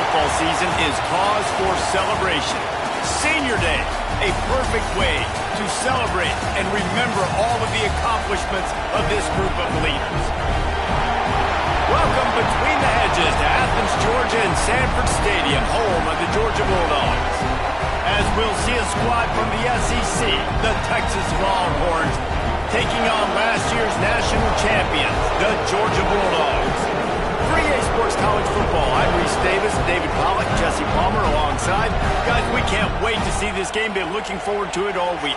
football season is cause for celebration. Senior Day, a perfect way to celebrate and remember all of the accomplishments of this group of leaders. Welcome between the hedges to Athens, Georgia and Sanford Stadium, home of the Georgia Bulldogs. As we'll see a squad from the SEC, the Texas Longhorns, taking on last year's national champions, the Georgia Bulldogs. 3A Sports College Football, I'm Reese Davis, David Pollack, Jesse Palmer alongside. Guys, we can't wait to see this game. Been looking forward to it all week.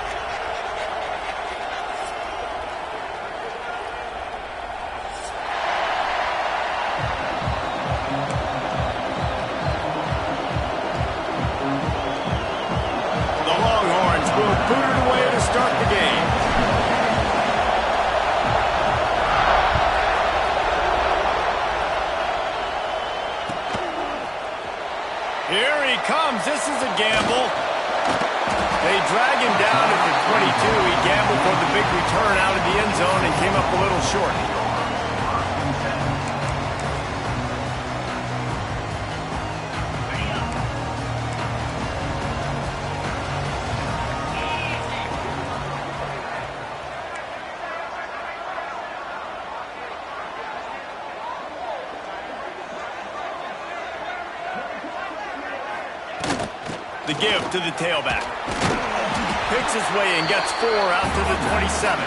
The Longhorns will boot it away to start the game. Here he comes. This is a gamble. They drag him down at the 22. He gambled for the big return out of the end zone and came up a little short. The give to the tailback. Picks his way and gets 4 out to the 27.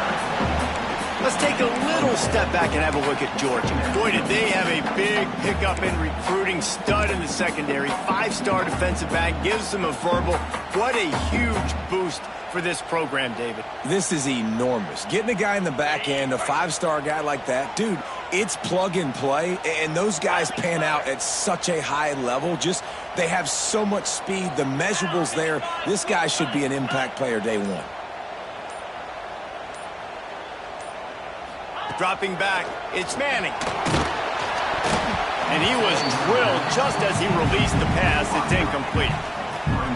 Let's take a little step back and have a look at Georgia. Boy, did they have a big pickup in recruiting. Stud in the secondary. 5-star defensive back. Gives them a verbal. What a huge boost for this program, David. This is enormous. Getting a guy in the back end, a 5-star guy like that, dude, it's plug and play, and those guys pan out at such a high level. They have so much speed. The measurables there. This guy should be an impact player day one. Dropping back, it's Manning. And he was drilled just as he released the pass. It's incomplete.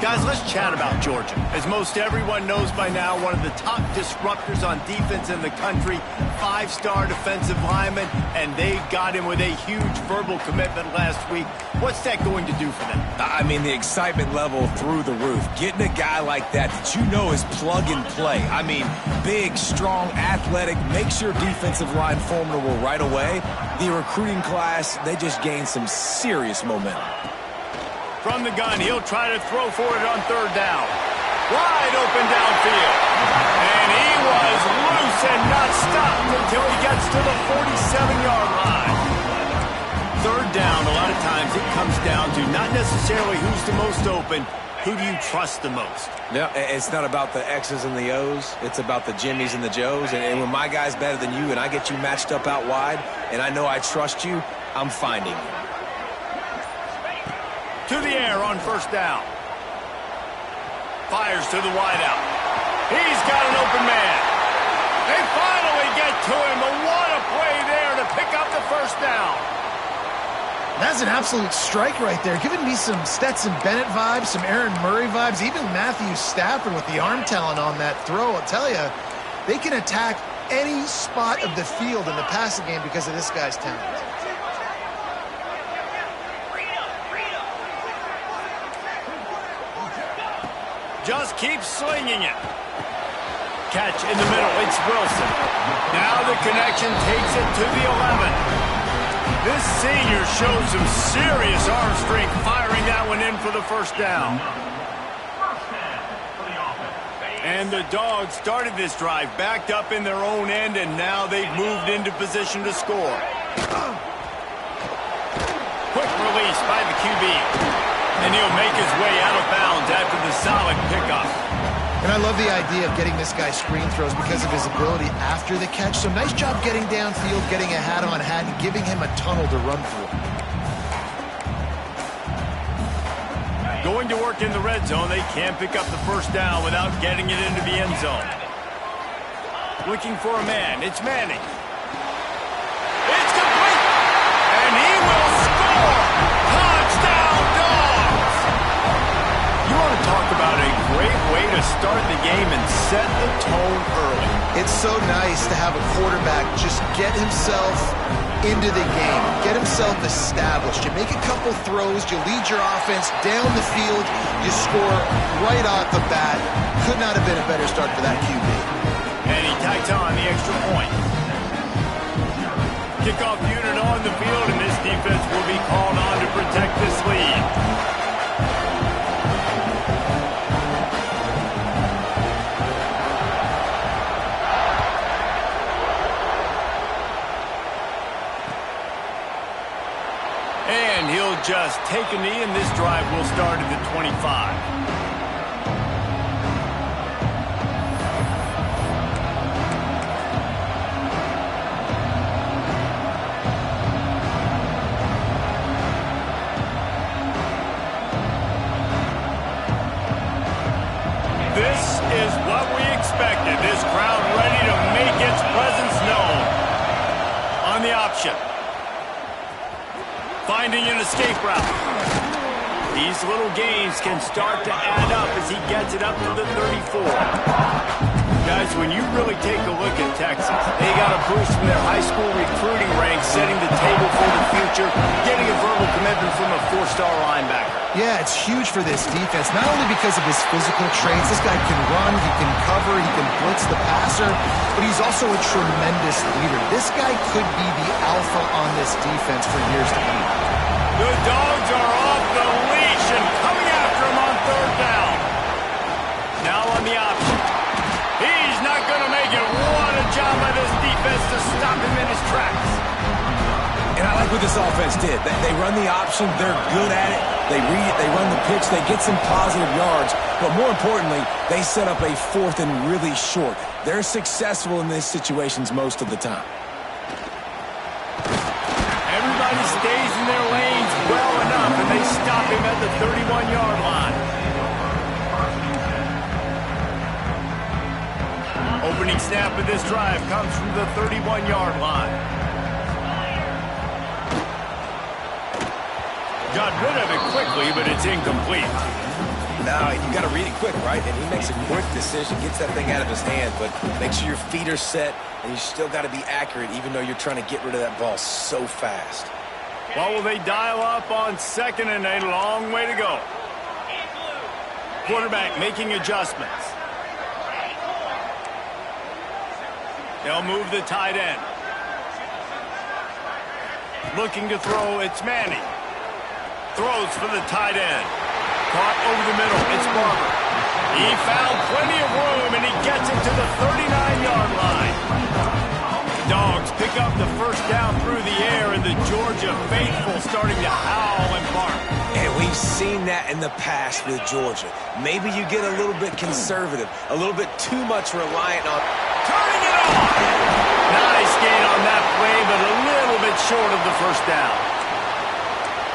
Guys, let's chat about Georgia. As most everyone knows by now, one of the top disruptors on defense in the country, 5-star defensive lineman, and they got him with a huge verbal commitment last week. What's that going to do for them? I mean, the excitement level through the roof. Getting a guy like that you know is plug and play. I mean, big, strong, athletic, makes your defensive line formidable right away. The recruiting class, they just gained some serious momentum. From the gun, he'll try to throw for it on 3rd down. Wide open downfield. And he was loose and not stopped until he gets to the 47-yard line. 3rd down, a lot of times it comes down to not necessarily who's the most open, who do you trust the most? Yeah, it's not about the X's and the O's. It's about the Jimmies and the Joes. And when my guy's better than you and I get you matched up out wide and I know I trust you, I'm finding you. To the air on 1st down. Fires to the wideout. He's got an open man. They finally get to him. But what a play there to pick up the 1st down. That's an absolute strike right there. Giving me some Stetson Bennett vibes, some Aaron Murray vibes, even Matthew Stafford with the arm talent on that throw. I'll tell you, they can attack any spot of the field in the passing game because of this guy's talent. Just keep slinging it. Catch in the middle. It's Wilson. Now the connection takes it to the 11. This senior shows some serious arm strength, firing that one in for the 1st down. And the Dogs started this drive, backed up in their own end, and now they've moved into position to score. Quick release by the QB. And he'll make his way out of bounds after the solid pickup. And I love the idea of getting this guy screen throws because of his ability after the catch. So nice job getting downfield, getting a hat-on-hat, and giving him a tunnel to run through. Going to work in the red zone. They can't pick up the 1st down without getting it into the end zone. Looking for a man. It's Manning. It's complete. And he will score. Touchdown, Dogs. You want to talk about a great way to start the game and set the tone early. It's so nice to have a quarterback just get himself into the game, get himself established. You make a couple throws, you lead your offense down the field, you score right off the bat. Could not have been a better start for that QB. And he tacks on the extra point. Kickoff unit on the field, and this defense will be called on to protect this lead. And he'll just take a knee, and this drive will start at the 25. This is what we expected. This crowd ready to make its presence known. On the option. Finding an escape route. These little gains can start to add up as he gets it up to the 34. Guys, when you really take a look at Texas, they got a boost from their high school recruiting ranks, setting the table for the future, getting a verbal commitment from a 4-star linebacker. Yeah, it's huge for this defense, not only because of his physical traits. This guy can run, he can cover, he can blitz the passer, but he's also a tremendous leader. This guy could be the alpha on this defense for years to come. The Dogs are off the leash and coming after him on third down. Now on the option. He's not going to make it. What a job by this defense to stop him in his tracks. And I like what this offense did. They run the option. They're good at it. They read it. They run the pitch. They get some positive yards. But more importantly, they set up a fourth and really short. They're successful in these situations most of the time. Everybody stays in their lanes well enough, and they stop him at the 31-yard line. Opening snap of this drive comes from the 31-yard line. Got rid of it quickly, but it's incomplete. No, you got to read it quick, right? And he makes a quick decision, gets that thing out of his hand, but make sure your feet are set, and you still got to be accurate, even though you're trying to get rid of that ball so fast. Well, will they dial up on second and a long way to go? Quarterback making adjustments. They'll move the tight end. Looking to throw, it's Manning. Throws for the tight end. Caught over the middle, it's Barber. He found plenty of room, and he gets it to the 39-yard line. Dogs pick up the first down through the air, and the Georgia faithful starting to howl and bark. And we've seen that in the past with Georgia. Maybe you get a little bit conservative, a little bit too much reliant on turning it on. Nice gain on that play, but a little bit short of the first down.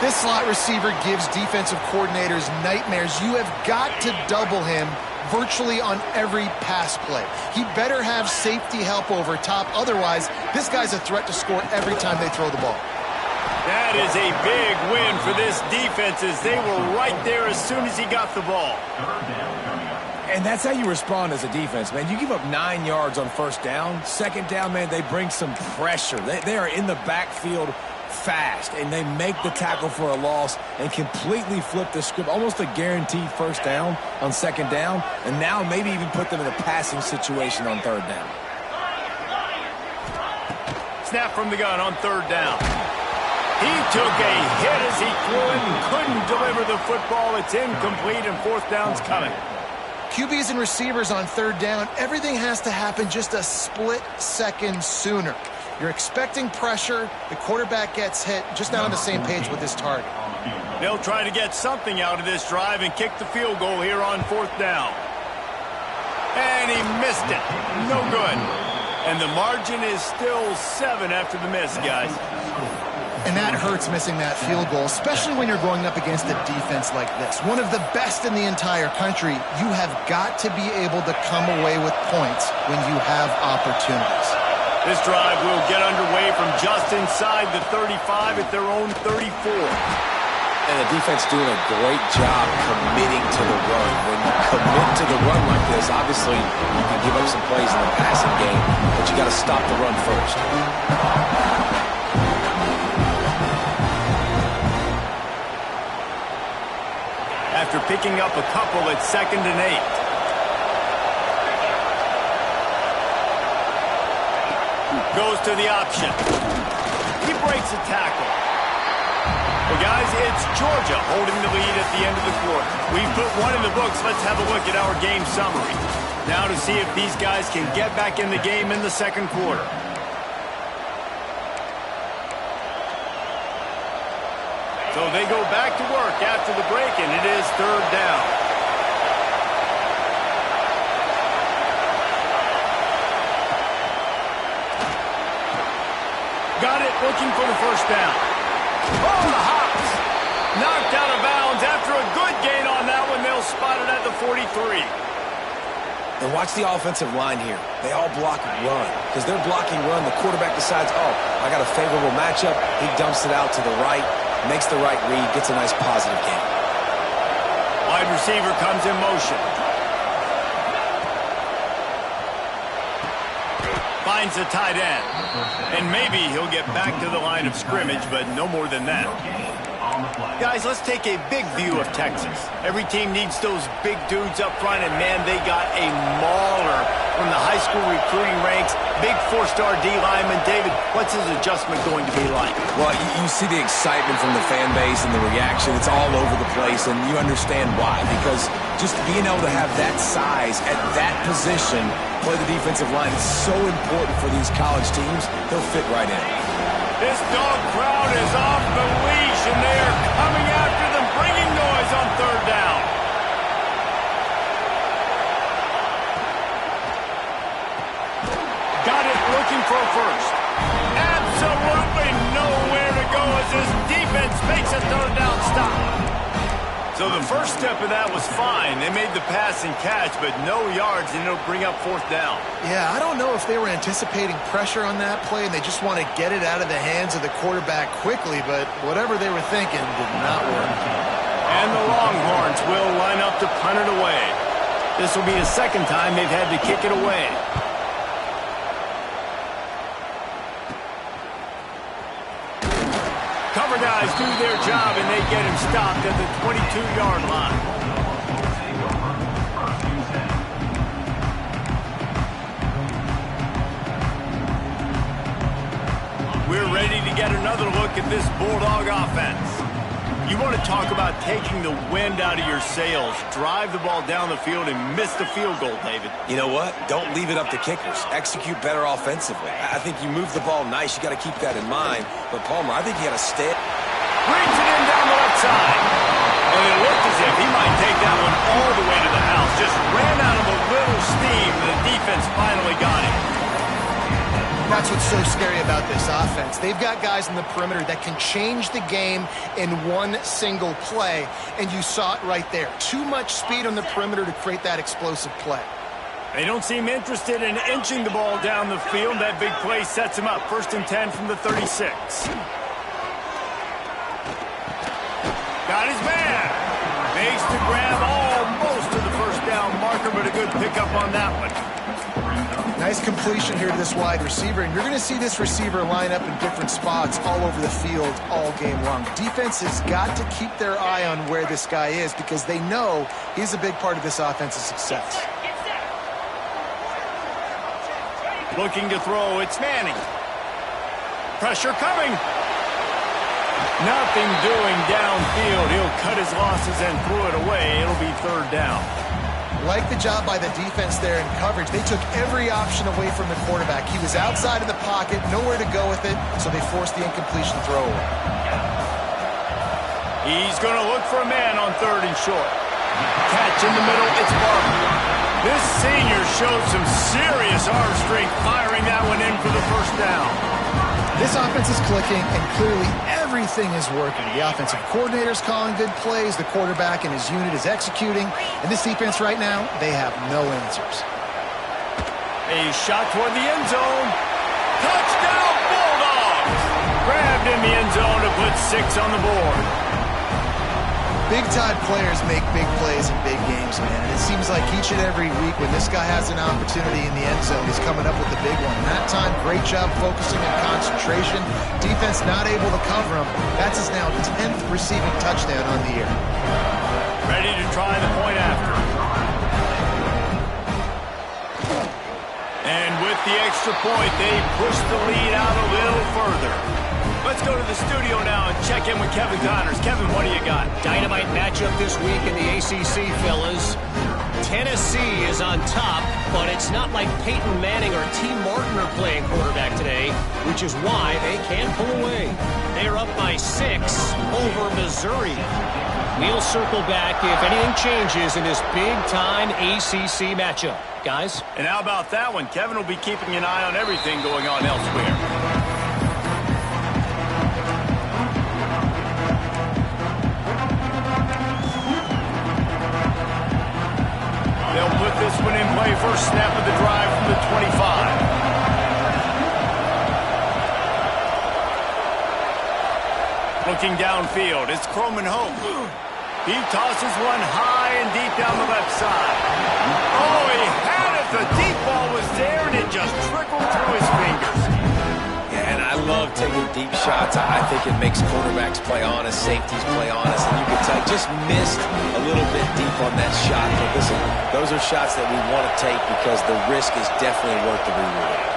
This slot receiver gives defensive coordinators nightmares. You have got to double him virtually on every pass play. He better have safety help over top. Otherwise, this guy's a threat to score every time they throw the ball. That is a big win for this defense, as they were right there as soon as he got the ball. And that's how you respond as a defense, man. You give up 9 yards on first down. Second down, man, they bring some pressure. They are in the backfield fast, and they make the tackle for a loss and completely flip the script. Almost a guaranteed first down on second down, and now maybe even put them in a passing situation on third down. Snap from the gun on third down. He took a hit as he threw it and couldn't deliver the football. It's incomplete, and fourth down's coming. QBs and receivers on third down, everything has to happen just a split second sooner. You're expecting pressure, the quarterback gets hit, just not on the same page with his target. They'll try to get something out of this drive and kick the field goal here on fourth down. And he missed it. No good. And the margin is still 7 after the miss, guys. And that hurts, missing that field goal, especially when you're going up against a defense like this. One of the best in the entire country. You have got to be able to come away with points when you have opportunities. This drive will get underway from just inside the 35 at their own 34. And the defense doing a great job committing to the run. When you commit to the run like this, obviously you can give up some plays in the passing game, but you got to stop the run first. after picking up a couple at 2nd and 8. Goes to the option. He breaks a tackle. Well, guys, it's Georgia holding the lead at the end of the quarter. We've put one in the books. Let's have a look at our game summary. Now to see if these guys can get back in the game in the second quarter. So they go back to work after the break, and it is 3rd down. Got it, looking for the first down. Oh, the hops. Knocked out of bounds after a good gain on that one. They'll spot it at the 43. And watch the offensive line here. They all block run. Because they're blocking run, the quarterback decides, oh, I got a favorable matchup. He dumps it out to the right, makes the right read, gets a nice positive gain. Wide receiver comes in motion. Finds the tight end. And maybe he'll get back to the line of scrimmage, but no more than that. Guys, let's take a big view of Texas. Every team needs those big dudes up front, and man, they got a mauler from the high school recruiting ranks. Big 4-star D lineman. David, what's his adjustment going to be like? Well, you see the excitement from the fan base and the reaction. It's all over the place, and you understand why. Because just being able to have that size at that position, play the defensive line, is so important for these college teams. They'll fit right in. This dog crowd is off the leash, and they are coming after them, bringing noise on 3rd down. Got it, looking for a first. Absolutely nowhere to go as this defense makes a 3rd down stop. So the first step of that was fine. They made the pass and catch, but no yards, and it'll bring up 4th down. Yeah, I don't know if they were anticipating pressure on that play and they just want to get it out of the hands of the quarterback quickly, but whatever they were thinking did not work. And the Longhorns will line up to punt it away. This will be the 2nd time they've had to kick it away. Cover guys do their job, and they get him stopped at the 22-yard line. We're ready to get another look at this Bulldog offense. You want to talk about taking the wind out of your sails. Drive the ball down the field and miss the field goal, David. You know what? Don't leave it up to kickers. Execute better offensively. I think you move the ball nice. You got to keep that in mind. But Palmer, I think you got to stay. Brings it in down the left side. And it looked as if he might take that one all the way to the house. Just ran out of a little steam. The defense finally got him. That's what's so scary about this offense. They've got guys in the perimeter that can change the game in one single play, and you saw it right there. Too much speed on the perimeter to create that explosive play. They don't seem interested in inching the ball down the field. That big play sets him up. 1st and 10 from the 36. Got his man. Makes the grab almost to the 1st down marker, but a good pickup on that one. Nice completion here to this wide receiver, and you're going to see this receiver line up in different spots all over the field all game long. Defense has got to keep their eye on where this guy is because they know he's a big part of this offense's success. Looking to throw, it's Manning. Pressure coming. Nothing doing downfield. He'll cut his losses and throw it away. It'll be 3rd down. Like the job by the defense there in coverage. They took every option away from the quarterback. He was outside of the pocket, nowhere to go with it, so they forced the incompletion throw away. He's going to look for a man on 3rd and short. Catch in the middle, it's Barber. This senior showed some serious arm strength firing that one in for the 1st down. This offense is clicking, and clearly everything is working. The offensive coordinator's calling good plays, the quarterback and his unit is executing, and this defense right now, they have no answers. A shot toward the end zone. Touchdown, Bulldogs! Grabbed in the end zone to put 6 on the board. Big-time players make big plays in big games, man. And it seems like each and every week when this guy has an opportunity in the end zone, he's coming up with the big one. And that time, great job focusing on concentration. Defense not able to cover him. That's his now 10th receiving touchdown on the year. Ready to try the point after. And with the extra point, they push the lead out a little further. Let's go to the studio now and check in with Kevin Connors. Kevin, what do you got? Dynamite matchup this week in the ACC, fellas. Tennessee is on top, but it's not like Peyton Manning or T. Martin are playing quarterback today, which is why they can't pull away. They are up by 6 over Missouri. We'll circle back if anything changes in this big-time ACC matchup. Guys? And how about that one? Kevin will be keeping an eye on everything going on elsewhere. They'll put this one in play. First snap of the drive from the 25. Looking downfield, it's Croman Hope. He tosses one high and deep down the left side. Oh, he had it. The deep ball was there, and it just trickled through his fingers. Yeah, and I love taking deep shots. I think it makes quarterbacks play honest, safeties play honest, and you can tell just missed a little bit deep on that shot. But listen, those are shots that we want to take because the risk is definitely worth the reward.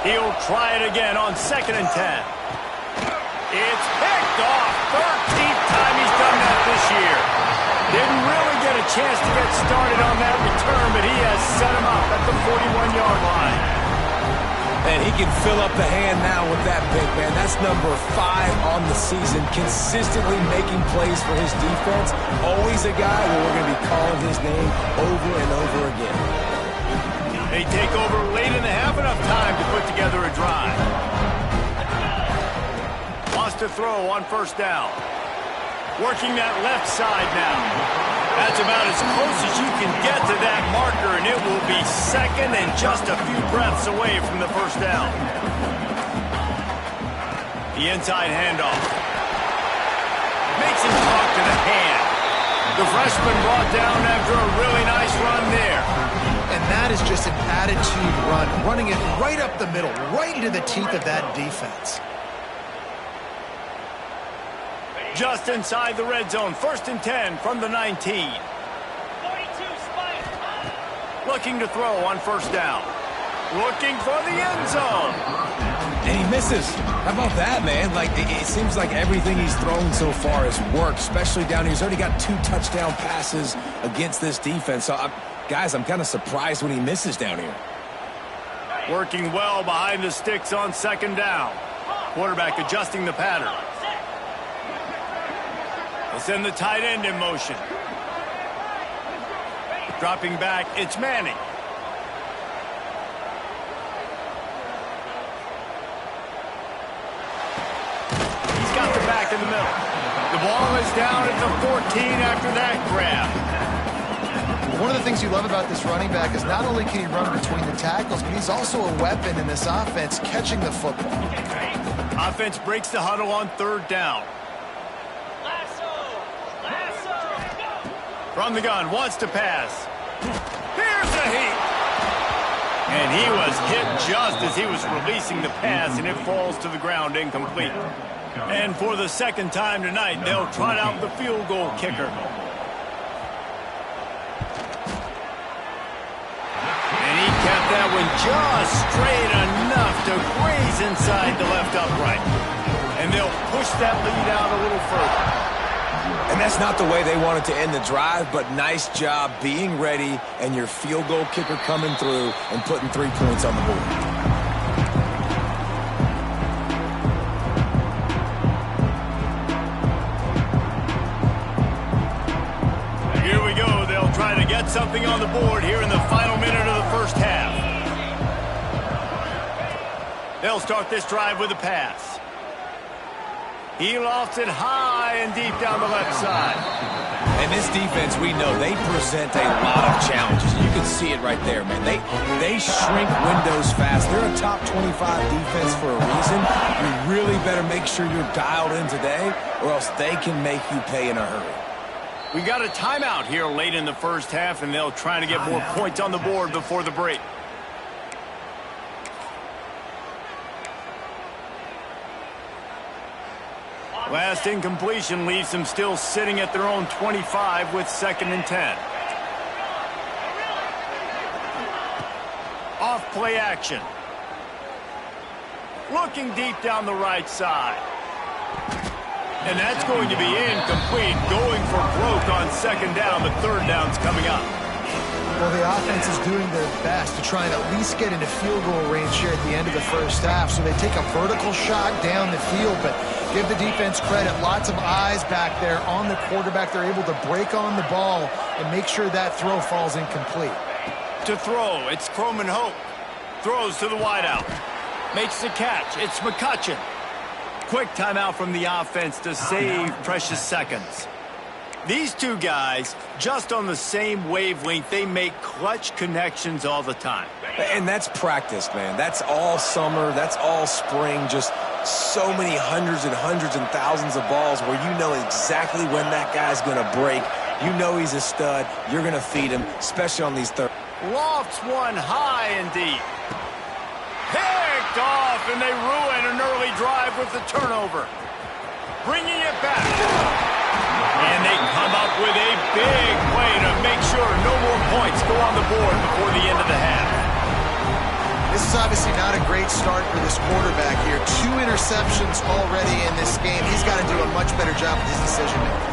He'll try it again on 2nd and 10. It's picked off. 13th time he's done that this year. Didn't really get a chance to get started on that return, but he has set him up at the 41-yard line. And he can fill up the hand now with that pick, man. That's number 5 on the season, consistently making plays for his defense. Always a guy where we're going to be calling his name over and over again. They take over late in the half, enough time to put together a drive. Wants to throw on 1st down. Working that left side now. That's about as close as you can get to that marker, and it will be 2nd and just a few breaths away from the 1st down. The inside handoff. Makes him talk to the hand. The freshman brought down after a really nice run there. And that is just an attitude run, running it right up the middle, right into the teeth of that defense. Just inside the red zone, 1st and 10 from the 19. Looking to throw on 1st down. Looking for the end zone. And he misses. How about that, man? Like, it seems like everything he's thrown so far has worked, especially down here. He's already got 2 touchdown passes against this defense. So, guys, I'm kind of surprised when he misses down here. Working well behind the sticks on 2nd down. Quarterback adjusting the pattern. They'll send the tight end in motion. Dropping back, it's Manning. He's got the back in the middle. The ball is down at the 14 after that grab. One of the things you love about this running back is not only can he run between the tackles, but he's also a weapon in this offense, catching the football. Offense breaks the huddle on 3rd down. From the gun, wants to pass. Here's a heat. And he was hit just as he was releasing the pass, and it falls to the ground incomplete. And for the 2nd time tonight, they'll trot out the field goal kicker. And he kept that one just straight enough to graze inside the left upright. And they'll push that lead out a little further. And that's not the way they wanted to end the drive, but nice job being ready and your field goal kicker coming through and putting 3 points on the board. Here we go. They'll try to get something on the board here in the final minute of the 1st half. They'll start this drive with a pass. He lofts it high and deep down the left side. And this defense, we know, they present a lot of challenges. You can see it right there, man. They shrink windows fast. They're a top 25 defense for a reason. You really better make sure you're dialed in today, or else they can make you pay in a hurry. We got a timeout here late in the 1st half, and they'll try to get more points on the board before the break. Last incompletion leaves them still sitting at their own 25 with 2nd and 10. Off play action. Looking deep down the right side. And that's going to be incomplete. Going for broke on 2nd down, but 3rd down's coming up. Well, the offense is doing their best to try and at least get into field goal range here at the end of the first half. So they take a vertical shot down the field, but give the defense credit. Lots of eyes back there on the quarterback. They're able to break on the ball and make sure that throw falls incomplete. To throw, it's Croman Hope. Throws to the wideout. Makes the catch. It's McCutcheon. Quick timeout from the offense to save precious seconds. These two guys, just on the same wavelength, they make clutch connections all the time. And that's practice, man. That's all summer. That's all spring. Just so many hundreds and thousands of balls where you know exactly when that guy's going to break. You know he's a stud. You're going to feed him, especially on these third. Lofts one high and deep. Picked off, and they ruin an early drive with the turnover. Bringing it back. And they come up with a big play to make sure no more points go on the board before the end of the half. This is obviously not a great start for this quarterback here. 2 interceptions already in this game. He's got to do a much better job with his decision-making.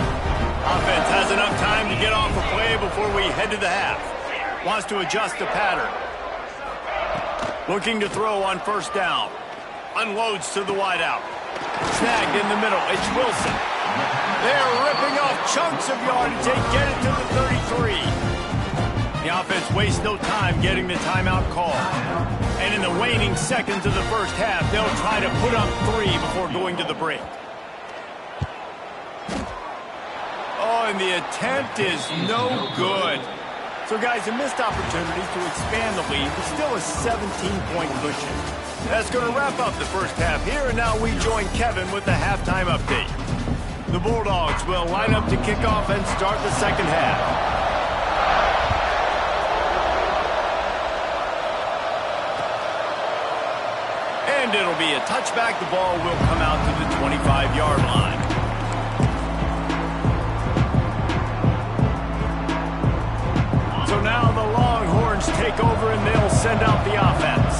Offense has enough time to get off a play before we head to the half. Wants to adjust the pattern. Looking to throw on 1st down. Unloads to the wideout. Snagged in the middle. It's Wilson. They're ripping off chunks of yardage. They get it to the 33. The offense wastes no time getting the timeout call. And in the waning seconds of the first half, they'll try to put up 3 before going to the break. Oh, and the attempt is no good. So, guys, a missed opportunity to expand the lead, but still a 17-point cushion. That's going to wrap up the first half here, and now we join Kevin with the halftime update. The Bulldogs will line up to kick off and start the second half. And it'll be a touchback. The ball will come out to the 25-yard line. So now the Longhorns take over and they'll send out the offense.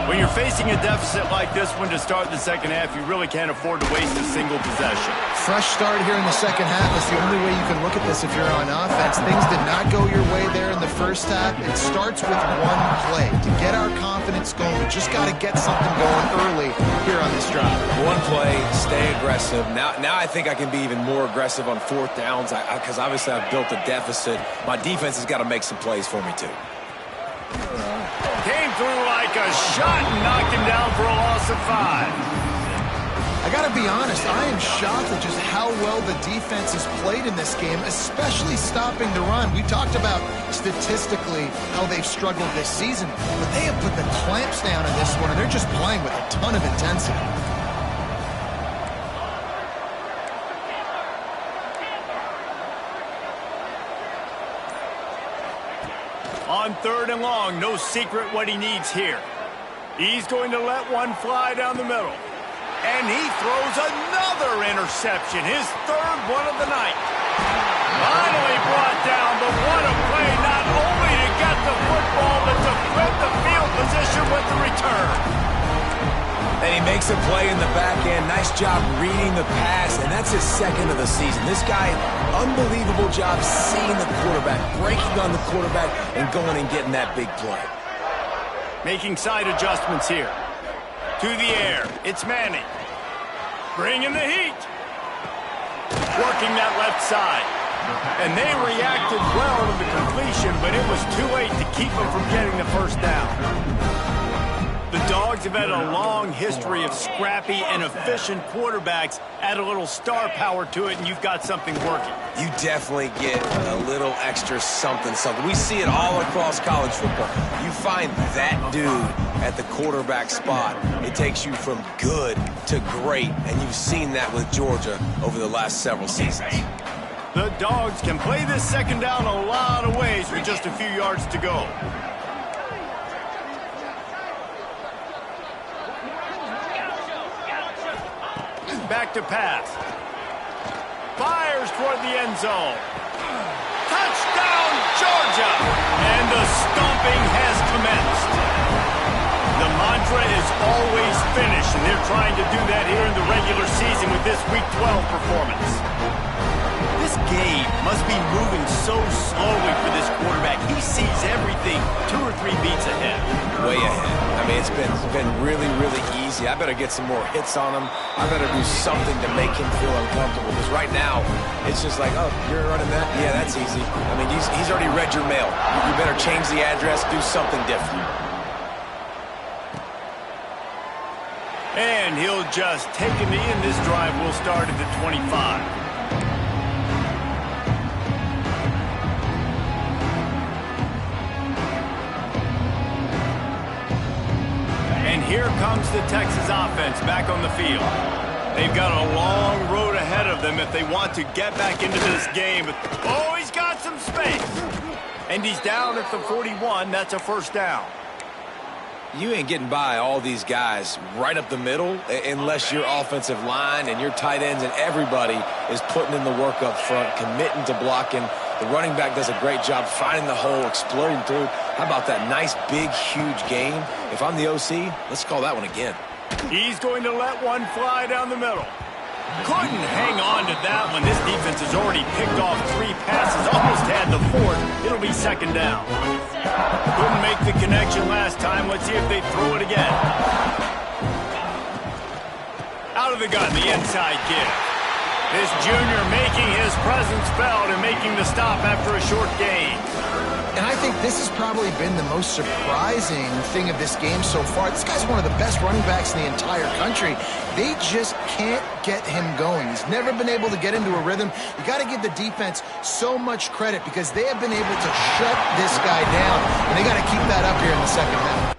When you're facing a deficit like this one to start the second half, you really can't afford to waste a single possession. Fresh start here in the second half is the only way you can look at this if you're on offense. Things did not go your way there in the first half. It starts with one play. To get our confidence going, we just got to get something going early here on this drive. One play, stay aggressive. Now I think I can be even more aggressive on 4th downs because obviously I've built a deficit. My defense has got to make some plays for me too. Came through like a shot and knocked him down for a loss of 5. I got to be honest, I am shocked at just how well the defense has played in this game, especially stopping the run. We talked about statistically how they've struggled this season, but they have put the clamps down in this one, and they're just playing with a ton of intensity. On 3rd and long, no secret what he needs here. He's going to let one fly down the middle. And he throws another interception, his 3rd one of the night. Finally brought down, but what a play, not only to get the football, but to flip the field position with the return. And he makes a play in the back end. Nice job reading the pass, and that's his 2nd of the season. This guy, unbelievable job seeing the quarterback, breaking on the quarterback, and going and getting that big play. Making side adjustments here. To the air, it's Manning. Bringing the heat. Working that left side. And they reacted well to the completion, but it was too late to keep them from getting the 1st down. The Dogs have had a long history of scrappy and efficient quarterbacks. Add a little star power to it, and you've got something working. You definitely get a little extra something. We see it all across college football. You find that dude at the quarterback spot. It takes you from good to great, and you've seen that with Georgia over the last several seasons. The Dogs can play this 2nd down a lot of ways with just a few yards to go. Back to pass. Fires toward the end zone. Touchdown, Georgia! And the stomping has commenced. The mantra is always finish, and they're trying to do that here in the regular season with this Week 12 performance. This game must be moving so slowly for this quarterback. He sees everything 2 or 3 beats ahead. Way ahead. I mean, it's been really, really easy. I better get some more hits on him. I better do something to make him feel uncomfortable. Because right now, it's just like, oh, you're running that? Yeah, that's easy. I mean, he's already read your mail. You better change the address, do something different. And he'll just take a knee, and this drive will start at the 25. And here comes the Texas offense back on the field. They've got a long road ahead of them if they want to get back into this game. Oh, he's got some space. And he's down at the 41. That's a first down. You ain't getting by all these guys right up the middle unless your offensive line and your tight ends and everybody is putting in the work up front, committing to blocking. The running back does a great job finding the hole, exploding through. How about that nice, big, huge game? If I'm the OC, let's call that one again. He's going to let one fly down the middle. Couldn't hang on to that one. This defense has already picked off 3 passes, almost had the 4th. It'll be second down. Couldn't make the connection last time. Let's see if they throw it again. Out of the gun, the inside give. This junior making his presence felt and making the stop after a short gain. And I think this has probably been the most surprising thing of this game so far. This guy's one of the best running backs in the entire country. They just can't get him going. He's never been able to get into a rhythm. You got to give the defense so much credit because they have been able to shut this guy down. And they got to keep that up here in the second half.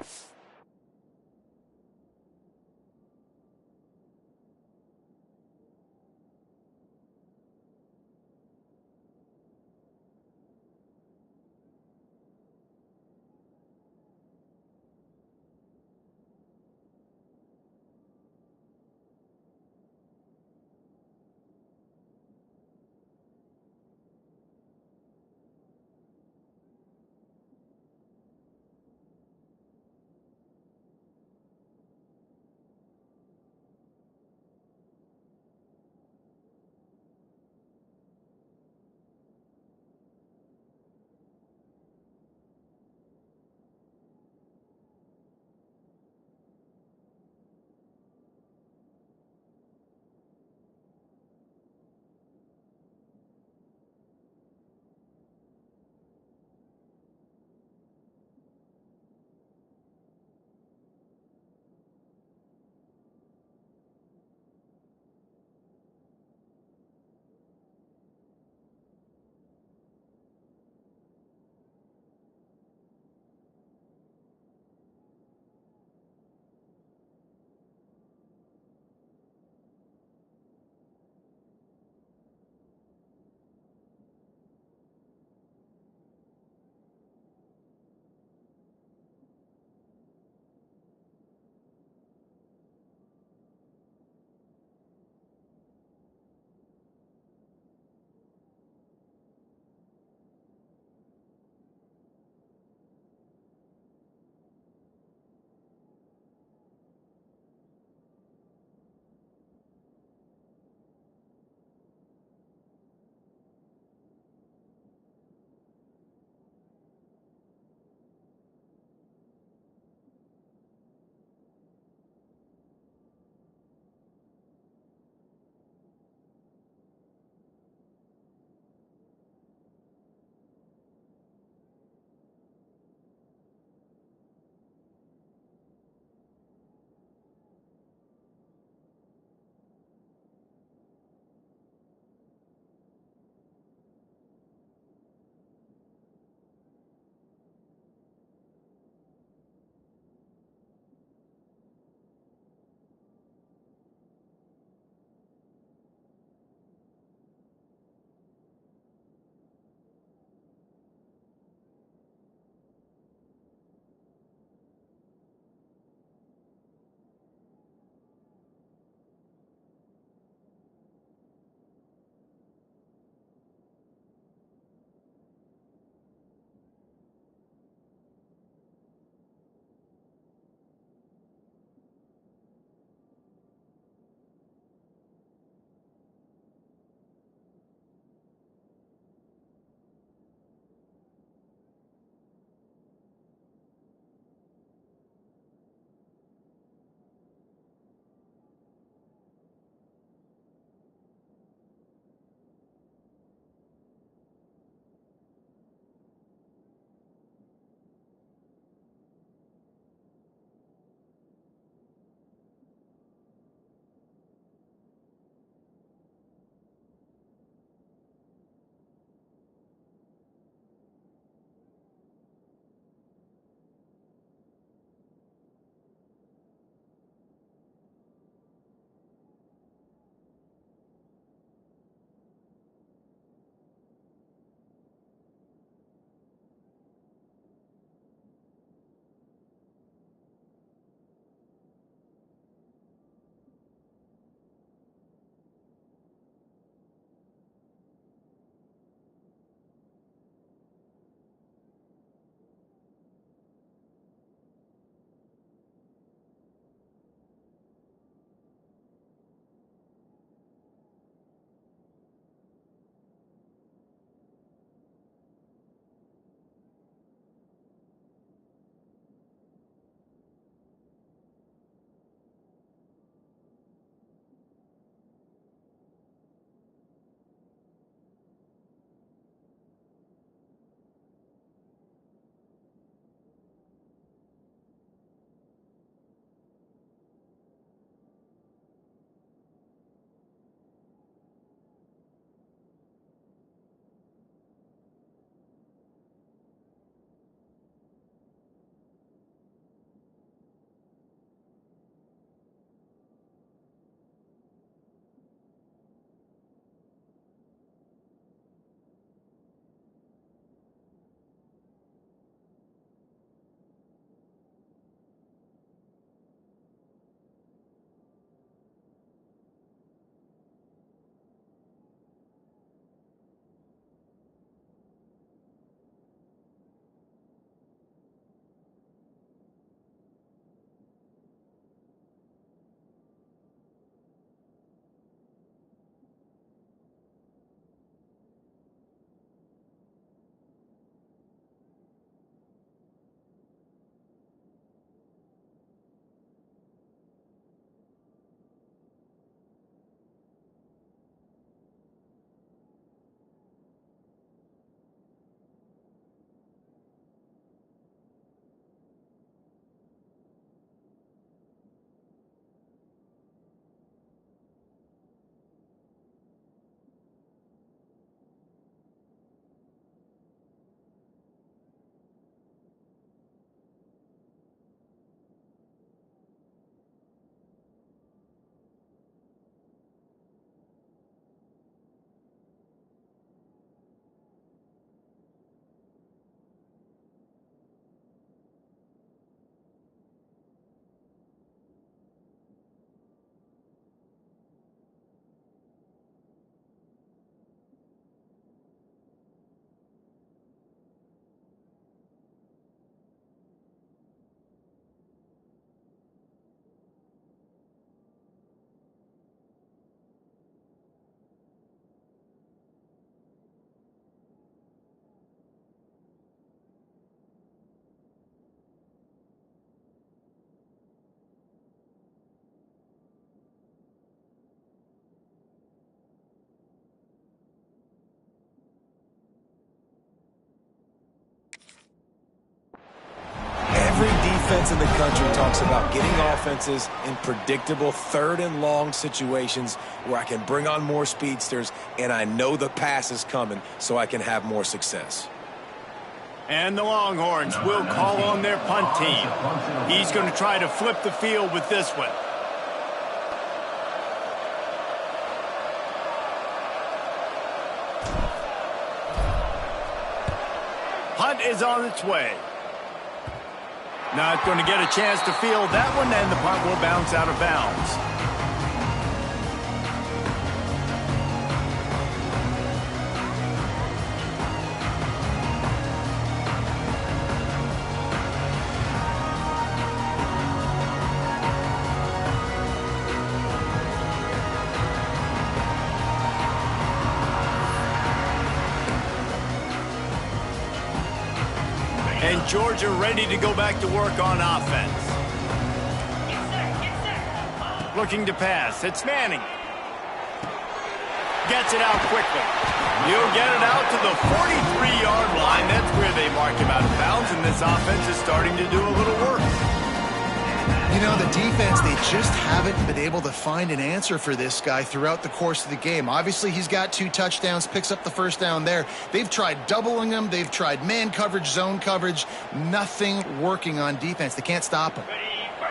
defense in the country talks about getting offenses in predictable third and long situations where I can bring on more speedsters and I know the pass is coming so I can have more success. And the Longhorns will call on their punt team. He's going to try to flip the field with this one. Punt is on its way. Not going to get a chance to field that one, and the punt will bounce out of bounds. And Georgia ready to go back to work on offense. Looking to pass. It's Manning. Gets it out quickly. He'll get it out to the 43-yard line. That's where they mark him out of bounds, and this offense is starting to do a little work. You know, the defense, they just haven't been able to find an answer for this guy throughout the course of the game. Obviously, he's got 2 touchdowns, picks up the first down there. They've tried doubling him. They've tried man coverage, zone coverage. Nothing working on defense. They can't stop him.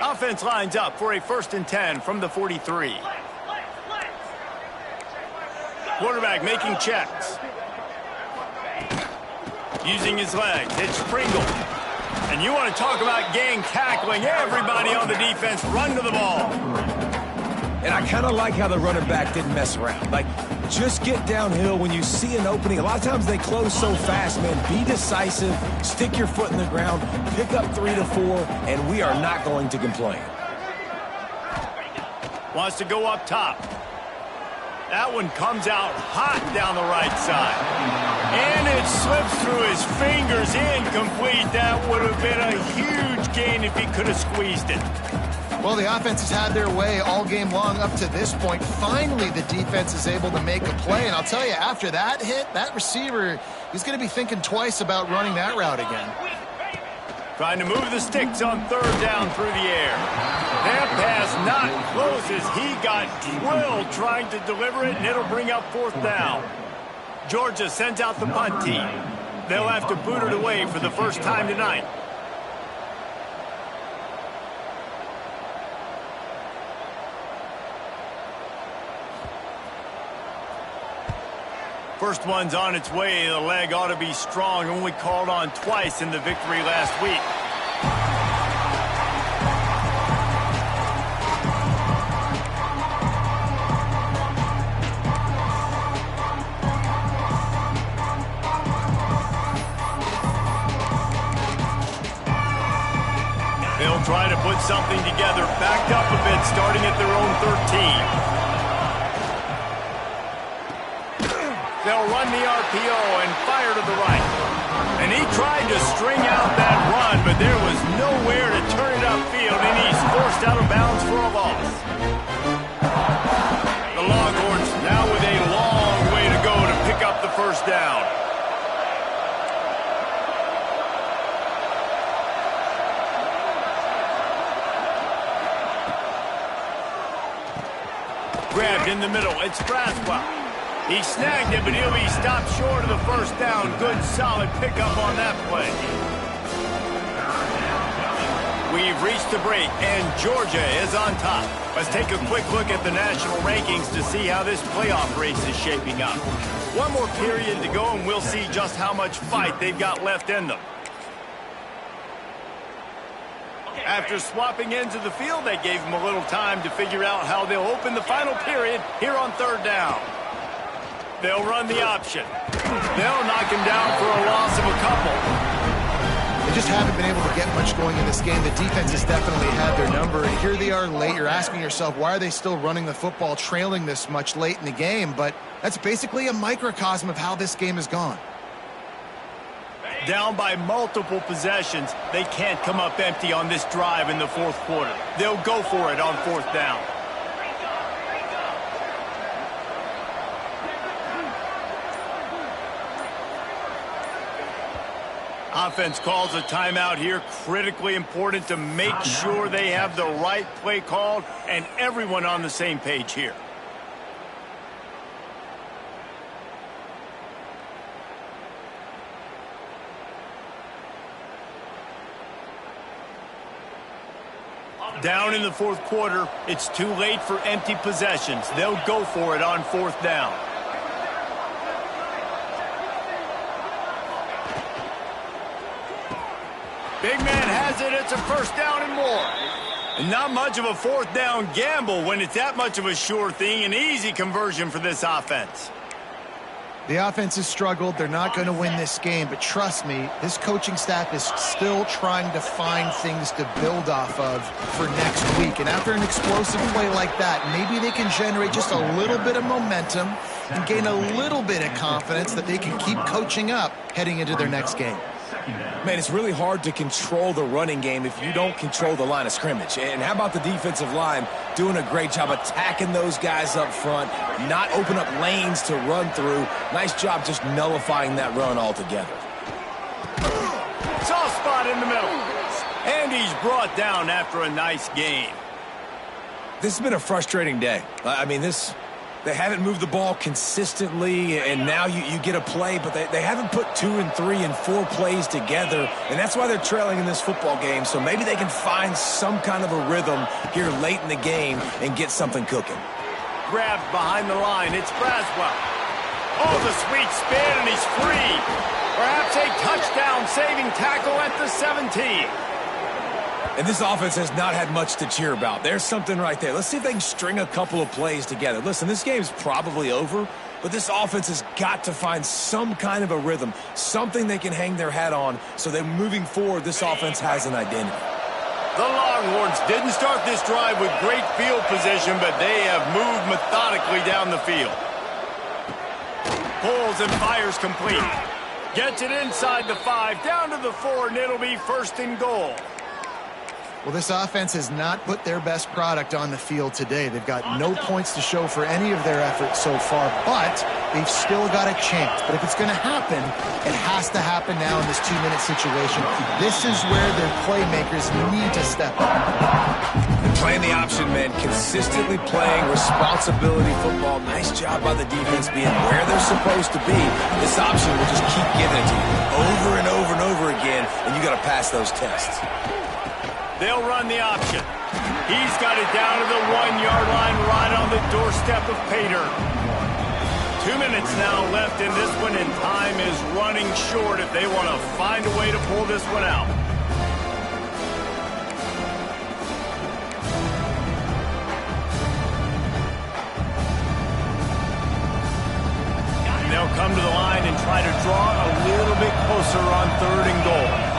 Offense lines up for a 1st and 10 from the 43. Quarterback making checks. Using his legs. It's Pringle. And you want to talk about gang tackling. Everybody on the defense run to the ball. And I kind of like how the running back didn't mess around. Like, just get downhill when you see an opening. A lot of times they close so fast, man. Be decisive, stick your foot in the ground, pick up 3 to 4, and we are not going to complain. Wants to go up top. That one comes out hot down the right side. And it slips through his fingers, incomplete. That would have been a huge gain if he could have squeezed it. Well, the offense has had their way all game long up to this point. Finally, the defense is able to make a play. And I'll tell you, after that hit, that receiver, he's going to be thinking twice about running that route again. Trying to move the sticks on 3rd down through the air. That pass not closes. He got drilled trying to deliver it, and it'll bring up 4th down. Georgia sends out the punt team. They'll have to boot it away for the first time tonight. First one's on its way. The leg ought to be strong. Only called on twice in the victory last week. They'll try to put something together. Backed up a bit, starting at their own 13. They'll run the RPO and fire to the right. And he tried to string out that run, but there was nowhere to turn it upfield, and he's forced out of bounds for a loss. The Longhorns now with a long way to go to pick up the first down. Grabbed in the middle. It's Braswell. He snagged it, but he'll be stopped short of the first down. Good, solid pickup on that play. We've reached the break, and Georgia is on top. Let's take a quick look at the national rankings to see how this playoff race is shaping up. One more period to go, and we'll see just how much fight they've got left in them. After swapping ends of the field, they gave them a little time to figure out how they'll open the final period here on 3rd down. They'll run the option. They'll knock him down for a loss of a couple. They just haven't been able to get much going in this game. The defense has definitely had their number, and here they are late. You're asking yourself, why are they still running the football, trailing this much late in the game? But that's basically a microcosm of how this game has gone. Down by multiple possessions, they can't come up empty on this drive in the 4th quarter. They'll go for it on 4th down. Offense calls a timeout here. Critically important to make sure they have the right play called and everyone on the same page here. Down in the fourth quarter, it's too late for empty possessions. They'll go for it on fourth down. Big man has it. It's a first down and more. And not much of a fourth down gamble when it's that much of a sure thing. An easy conversion for this offense. The offense has struggled. They're not going to win this game, but trust me, this coaching staff is still trying to find things to build off of for next week. And after an explosive play like that, maybe they can generate just a little bit of momentum and gain a little bit of confidence that they can keep coaching up heading into their next game. Man, it's really hard to control the running game if you don't control the line of scrimmage. And how about the defensive line doing a great job attacking those guys up front, not open up lanes to run through. Nice job just nullifying that run altogether. Soft spot in the middle. And he's brought down after a nice gain. This has been a frustrating day. I mean, they haven't moved the ball consistently, and now you get a play, but they haven't put 2 and 3 and 4 plays together, and that's why they're trailing in this football game. So maybe they can find some kind of a rhythm here late in the game and get something cooking. Grabbed behind the line. It's Braswell. Oh, the sweet spin, and he's free. Perhaps a touchdown-saving tackle at the 17. And this offense has not had much to cheer about. There's something right there. Let's see if they can string a couple of plays together. Listen, this game's probably over, but this offense has got to find some kind of a rhythm, something they can hang their hat on so that moving forward, this offense has an identity. The Longhorns didn't start this drive with great field position, but they have moved methodically down the field. Pulls and fires complete. Gets it inside the 5, down to the 4, and it'll be first and goal. Well, this offense has not put their best product on the field today. They've got no points to show for any of their efforts so far, but they've still got a chance. But if it's going to happen, it has to happen now in this 2-minute situation. This is where their playmakers need to step up. And playing the option, man, consistently playing responsibility football. Nice job by the defense being where they're supposed to be. This option will just keep giving it to you over and over and over again, and you got to pass those tests. They'll run the option. He's got it down to the 1-yard line right on the doorstep of Pater. 2 minutes now left in this one, and time is running short if they want to find a way to pull this one out. They'll come to the line and try to draw a little bit closer on 3rd and goal.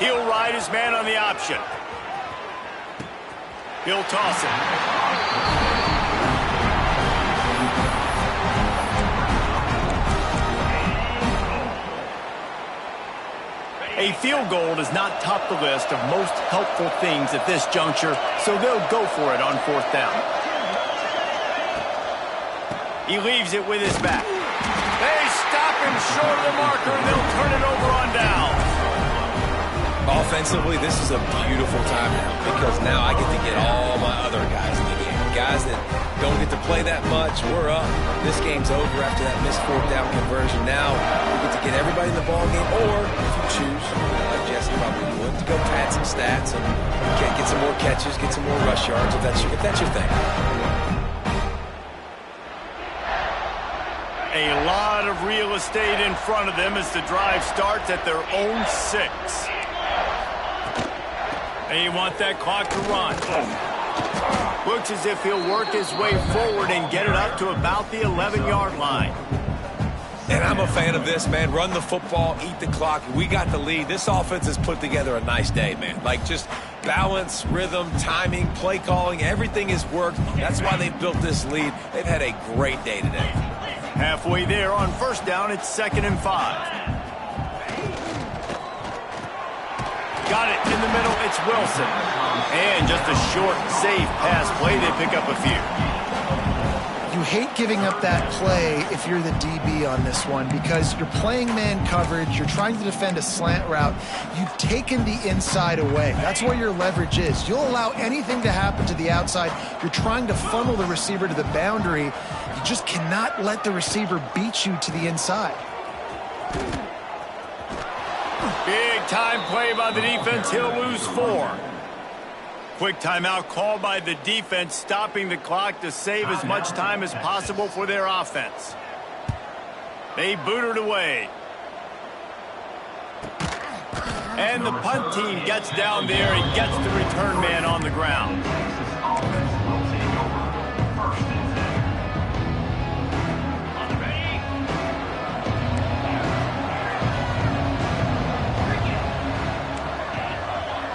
He'll ride his man on the option. He'll toss it. A field goal does not top the list of most helpful things at this juncture, so they'll go for it on 4th down. He leaves it with his back. They stop him short of the marker, and they'll turn it over on down. Offensively, this is a beautiful time now because now I get to get all my other guys in the game. Guys that don't get to play that much, we're up. This game's over after that missed 4th down conversion. Now we get to get everybody in the ball game, or if you choose, like Jesse probably would, to go pad some stats and get some more catches, get some more rush yards if that's your thing. A lot of real estate in front of them as the drive starts at their own 6. They want that clock to run. Looks as if he'll work his way forward and get it up to about the 11-yard line. And I'm a fan of this, man. Run the football, eat the clock. We got the lead. This offense has put together a nice day, man. Like just balance, rhythm, timing, play calling, everything has worked. That's why they've built this lead. They've had a great day today. Halfway there on 1st down, it's 2nd and 5. Got it in the middle. It's Wilson. And just a short, safe pass play. They pick up a few. You hate giving up that play if you're the DB on this one because you're playing man coverage. You're trying to defend a slant route. You've taken the inside away. That's where your leverage is. You'll allow anything to happen to the outside. You're trying to funnel the receiver to the boundary. You just cannot let the receiver beat you to the inside. Big time play by the defense. He'll lose 4. Quick timeout called by the defense, stopping the clock to save as much time as possible for their offense. They boot it away. And the punt team gets down there and gets the return man on the ground.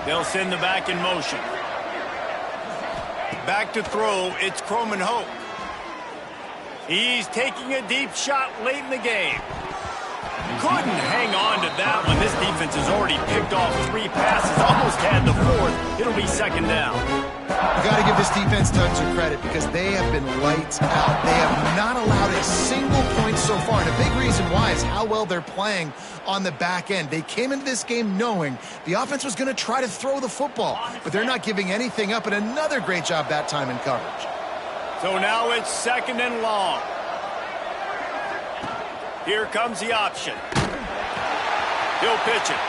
They'll send the back in motion. Back to throw, it's Croman Hope. He's taking a deep shot late in the game. Couldn't hang on to that one. This defense has already picked off 3 passes, almost had the 4th. It'll be second down. You got to give this defense tons of credit because they have been lights out. They have not allowed a single point so far, and a big reason why is how well they're playing on the back end. They came into this game knowing the offense was going to try to throw the football, but they're not giving anything up, and another great job that time in coverage. So now it's second and long. Here comes the option. He'll pitch it.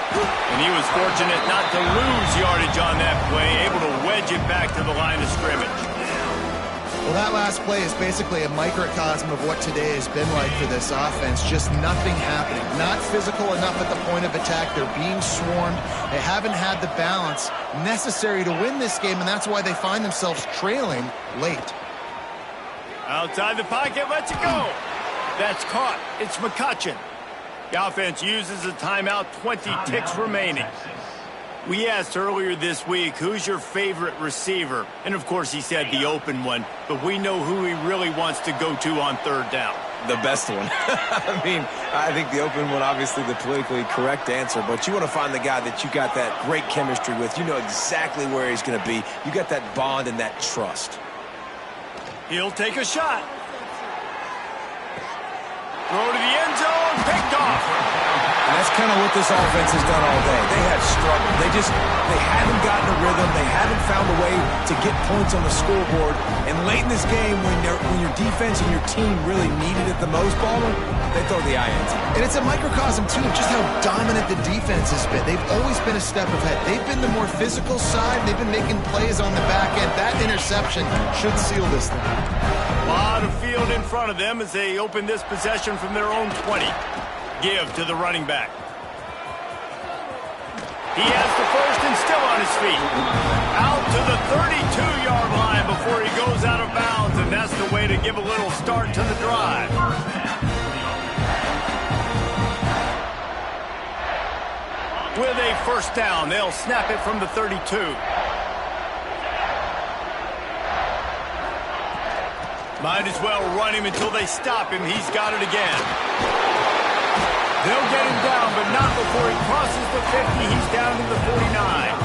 And he was fortunate not to lose yardage on that play, able to wedge it back to the line of scrimmage. Well, that last play is basically a microcosm of what today has been like for this offense. Just nothing happening. Not physical enough at the point of attack. They're being swarmed. They haven't had the balance necessary to win this game, and that's why they find themselves trailing late. Outside the pocket, lets it go. That's caught. It's McCutcheon. The offense uses a timeout, 20 ticks remaining. We asked earlier this week, who's your favorite receiver? And, of course, he said the open one, but we know who he really wants to go to on third down. The best one. I mean, I think the open one, obviously the politically correct answer, but you want to find the guy that you got that great chemistry with. You know exactly where he's going to be. You got that bond and that trust. He'll take a shot. Throw to the end zone, picked off. And that's kind of what this offense has done all day. They have struggled. They haven't gotten a rhythm. They haven't found a way to get points on the scoreboard. And late in this game, when your defense and your team really needed it the most, Ballmer, they throw the INT. And it's a microcosm, too, of just how dominant the defense has been. They've always been a step ahead. They've been the more physical side. They've been making plays on the back end. That interception should seal this thing. A lot of field in front of them as they open this possession from their own 20. Give to the running back. He has the first and still on his feet. Out to the 32-yard line before he goes out of bounds, and that's the way to give a little start to the drive. With a first down, they'll snap it from the 32. Might as well run him until they stop him. He's got it again. They'll get him down, but not before he crosses the 50. He's down to the 49.